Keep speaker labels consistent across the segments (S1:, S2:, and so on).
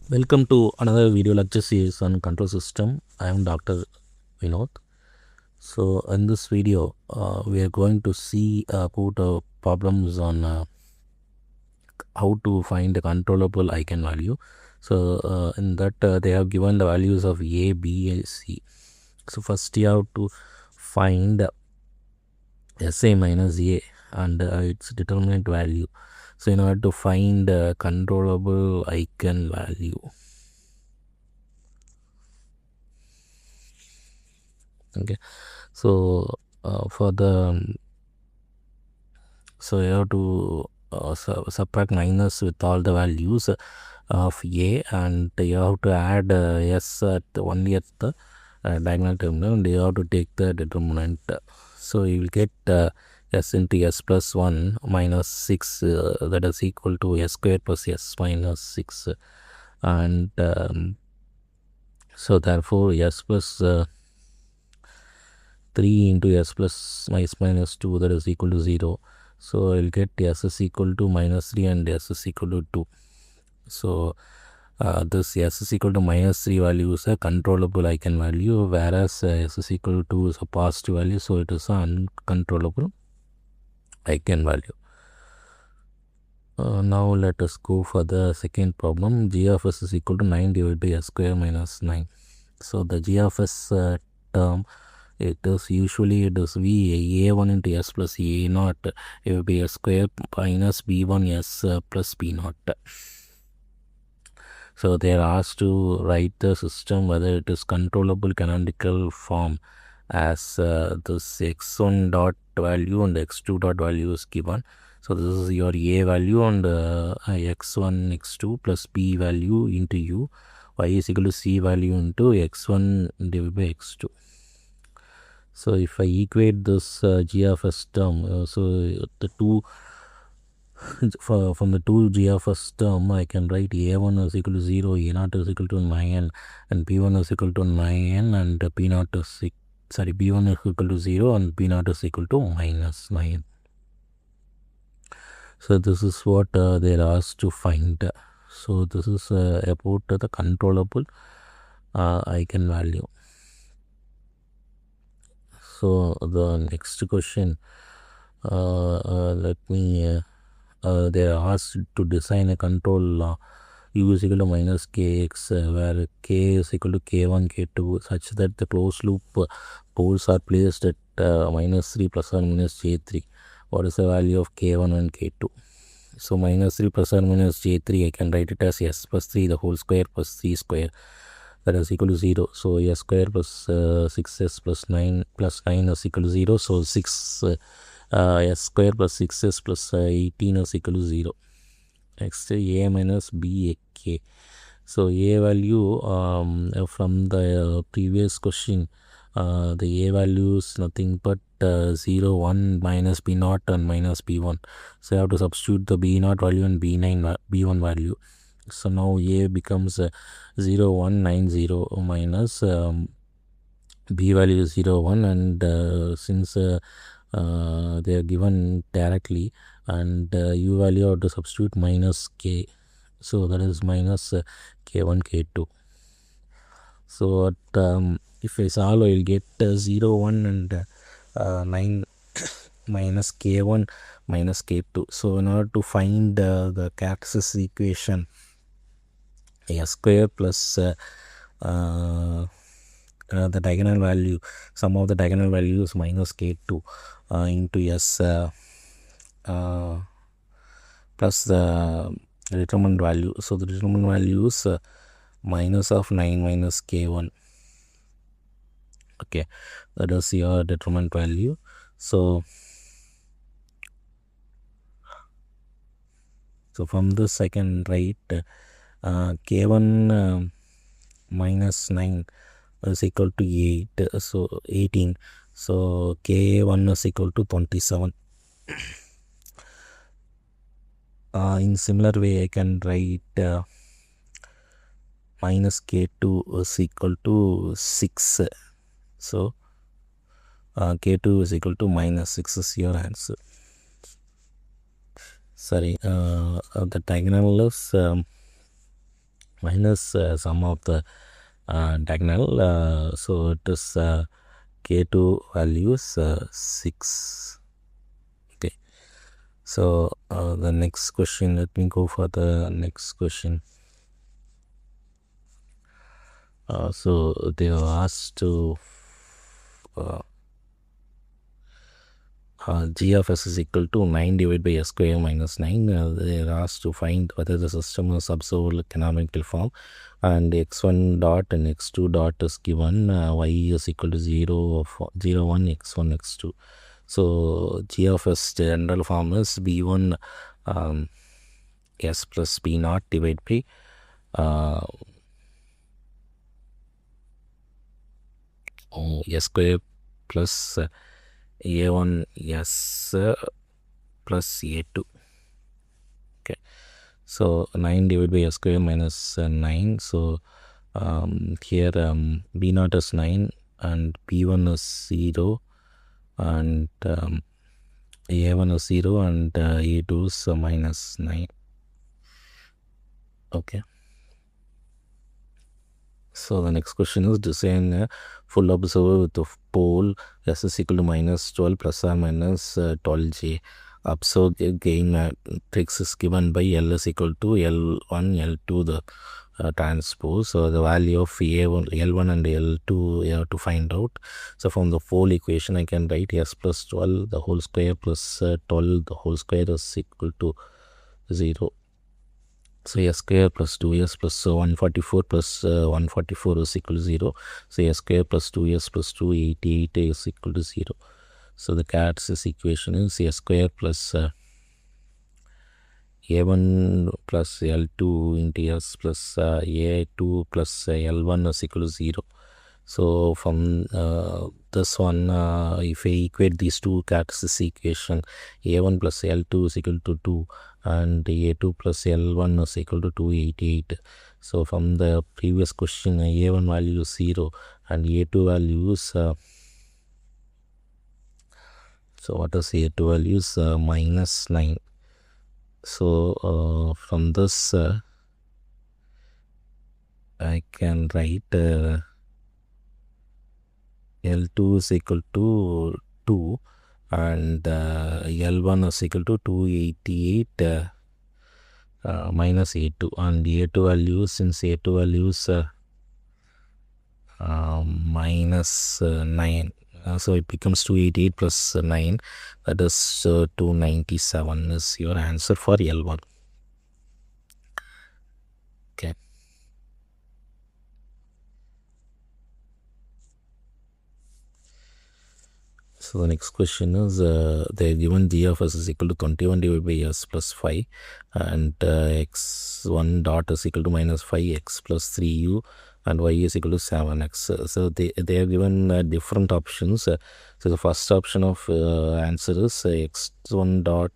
S1: Welcome to another video lecture series on control system. I am Dr. Vinod. So in this video, we are going to see about problems on how to find the controllable eigenvalue. So in that they have given the values of A, B, and C. So first you have to find SA minus A and its determinant value. So in order to find controllable eigenvalue, okay, so for the so you have to subtract minus with all the values of A, and you have to add S at only at the diagonal terminal, and you have to take the determinant. So you will get S into S plus 1 minus 6, that is equal to S square plus S minus 6, and so therefore S plus 3 into S plus minus 2, that is equal to 0. So I'll get S is equal to minus 3 and S is equal to 2. So this S is equal to minus 3 value is a controllable eigenvalue, whereas S is equal to 2 is a positive value, so it is an uncontrollable eigenvalue. Now let us go for the second problem. G of S is equal to 9 divided by S square minus 9. So the G of S term, it is V A1 into S plus A naught, it will be S square minus B1 S plus B naught. So they are asked to write the system whether it is controllable canonical form as this x1 dot value and x2 dot value is given. So this is your A value and x1 x2 plus B value into U, y is equal to C value into x1 divided by x2. So if I equate this G of S term, so the two from the two G of S term, I can write A1 is equal to 0, A0 is equal to 9, and B1 is equal to 9, and B0 is B1 is equal to 0 and B0 is equal to minus 9. So this is what they are asked to find. So this is about the controllable eigenvalue. So the next question, let me they are asked to design a control U is equal to minus kx, where k is equal to k1 k2, such that the closed loop poles are placed at minus 3 plus or minus j3. What is the value of k1 and k2? So minus 3 plus or minus j3, I can write it as s plus 3 the whole square plus 3 square, that is equal to 0. So s square plus 6s plus 9 is equal to 0. So 6 s square plus 6s plus 18 is equal to 0. Next, a minus b k. So a value from the previous question, the a value is nothing but 0, 1 minus b naught and minus b1. So I have to substitute the b0 value and b1 value. So now a becomes 0, 1, 9, 0 minus b value is 0, 1, and since they are given directly, and u value have to substitute minus k, so that is minus k1 k2. So if I solve, I will get 0, 1 and 9 minus k1 minus k2. So in order to find the characteristic equation, s square plus the diagonal value, sum of the diagonal values minus k2 into s plus the determinant value. So the determinant value is minus of 9 minus k1. Okay, that is your determinant value. So from this I can write k1 minus 9 is equal to 8, so 18. So k1 is equal to 27. In similar way, I can write minus k2 is equal to 6. So k2 is equal to minus 6 is your answer. Sorry, the diagonal is minus sum of the diagonal. So it is K2 values 6. Okay. So the next question, let me go for the next question. So they are asked to g of s is equal to 9 divided by s square minus 9. They are asked to find whether the system is observable canonical form, and x1 dot and x2 dot is given. Y is equal to 0 of 0 1 x1 x2. So g of s general form is b1 s plus b naught divided by s square plus a1 s plus a2. Okay, so 9 divided by s square minus 9. So here b naught is 9 and b1 is 0 and a1 is 0 and a2 is minus 9. Okay. So the next question is design a full observer with a pole s is equal to minus 12 plus or minus 12j. Observe gain matrix is given by L is equal to L1, L2 the transpose. So the value of A1, L1 and L2 you have to find out. So from the pole equation I can write s plus 12 the whole square plus 12 the whole square is equal to 0. So s square plus 2s plus 144 plus 144 is equal to 0. So s square plus 2s plus 288 is equal to 0. So the Katz's equation is s square plus a1 plus L2 into s plus a2 plus L1 is equal to 0. So from this one, if I equate these two Katz's equation, a1 plus L2 is equal to 2 and a2 plus L1 is equal to 288. So from the previous question, a1 value is 0 and a2 value is so what is a2 value is minus 9. So from this I can write L2 is equal to 2 and L1 is equal to 288 minus A2, and A2 values, since A2 values minus 9, so it becomes 288 plus 9, that is 297 is your answer for L1. Okay. So the next question is they are given g of s is equal to 21 divided by s plus 5 and x1 dot is equal to minus 5x plus 3u and y is equal to 7x. So they are given different options. So the first option of answer is x1 dot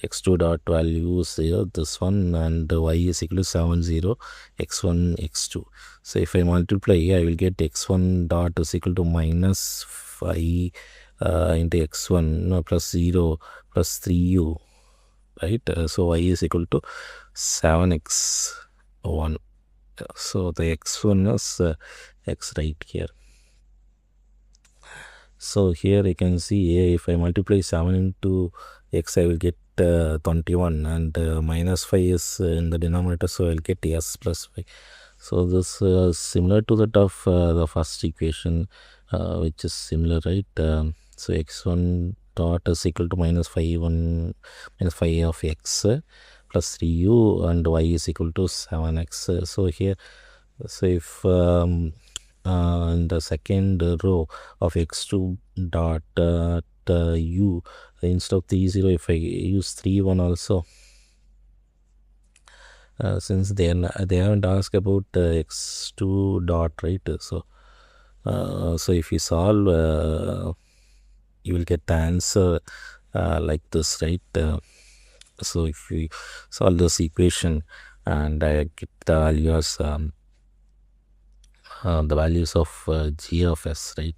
S1: x2 dot values here, this one, and y is equal to 70 x1 x2. So if I multiply, I will get x1 dot is equal to minus 5 into x1 plus 0 plus 3u, right? So y is equal to 7x1. So the x1 is x right here. So here I can see if I multiply 7 into x, I will get 21 and minus 5 is in the denominator, so I will get s plus 5. So this is similar to that of the first equation, which is similar, right? So x1 dot is equal to minus 5 of x plus 3u and y is equal to 7x. So here, so if in the second row of x2 dot u, instead of 30, if I use 31 also, since they haven't asked about x2 dot, right? So so if you solve, you will get the answer like this, right? So if we solve this equation and I get the values of g of s, right?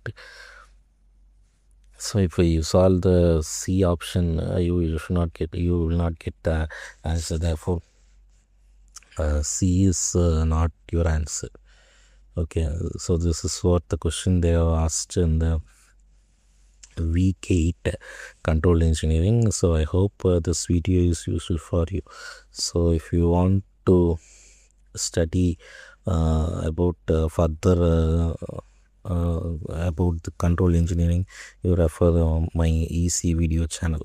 S1: So if you solve the C option, you will not get the answer. Therefore C is not your answer. Okay, so this is what the question they have asked in the week 8 control engineering. So I hope this video is useful for you. So if you want to study about further about the control engineering, you refer my EC video channel.